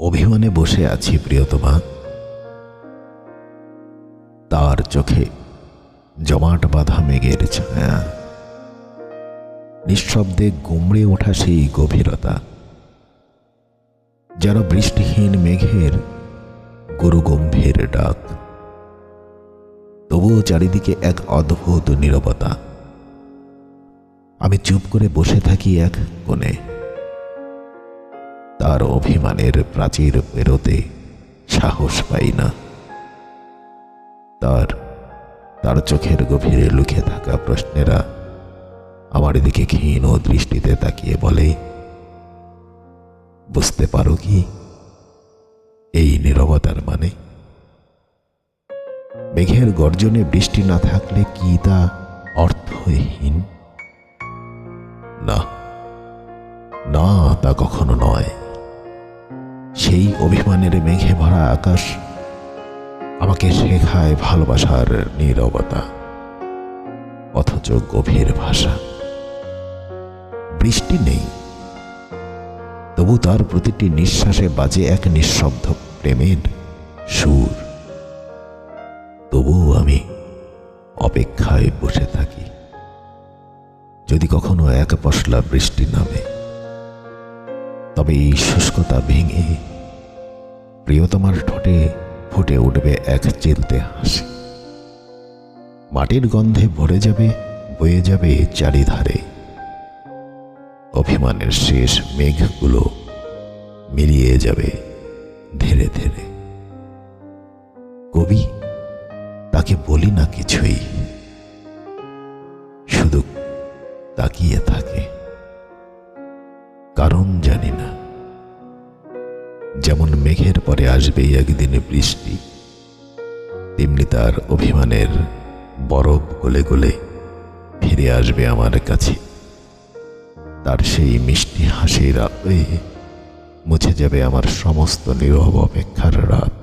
অভিমানে বসে আছি প্রিয়তমা, তার চোখে জমাট বাঁধা মেঘের ছায়া, নিঃশব্দে গুমড়ে ওঠা সেই গভীরতা যেন বৃষ্টিহীন মেঘের গুরুগম্ভীর ডাক। তবুও চারিদিকে এক অদ্ভুত নীরবতা। আমি চুপ করে বসে থাকি এক কোণে। তার অভিমানের প্রাচীর পেরোতে সাহস পাই না। তার চোখের গভীরে লুকে থাকা প্রশ্নেরা আমার দিকে ক্ষীণ দৃষ্টিতে তাকিয়ে বলে, বুঝতে পারো কি এই নীরবতার মানে? মেঘের গর্জনে বৃষ্টি না থাকলে কি তা অর্থহীন? না না, তা কখনো নয়। সেই অভিমানের মেঘে ভরা আকাশ আমাকে শেখায় ভালোবাসার নীরবতা, অথচ গভীর ভাষা। বৃষ্টি নেই, তবু তার প্রতিটি নিঃশ্বাসে বাজে এক নিঃশব্দ প্রেমের সুর। তবুও আমি অপেক্ষায় বসে থাকি। যদি কখনো এক পশলা বৃষ্টি নামে, তবে এই শুষ্কতা ভেঙে প্রিয়তমার ঠোঁটে ফুটে উঠবে এক চিলতে হাসি। মাটির গন্ধে ভরে যাবে, বয়ে যাবে চারিধারে। অভিমানের শেষ মেঘগুলো মিলিয়ে যাবে ধীরে ধীরে। কবি তাকে বলি না কিছুই, শুধু তাকিয়ে থাকে। কারণ জানি না। যেমন মেঘের পরে আসবে একদিনে বৃষ্টি, তেমনি তার অভিমানের বরফ গলে গলে ফিরে আসবে আমার কাছে। তার সেই মিষ্টি হাসির আলোয় মুছে যাবে আমার সমস্ত নীরব অপেক্ষার রাত।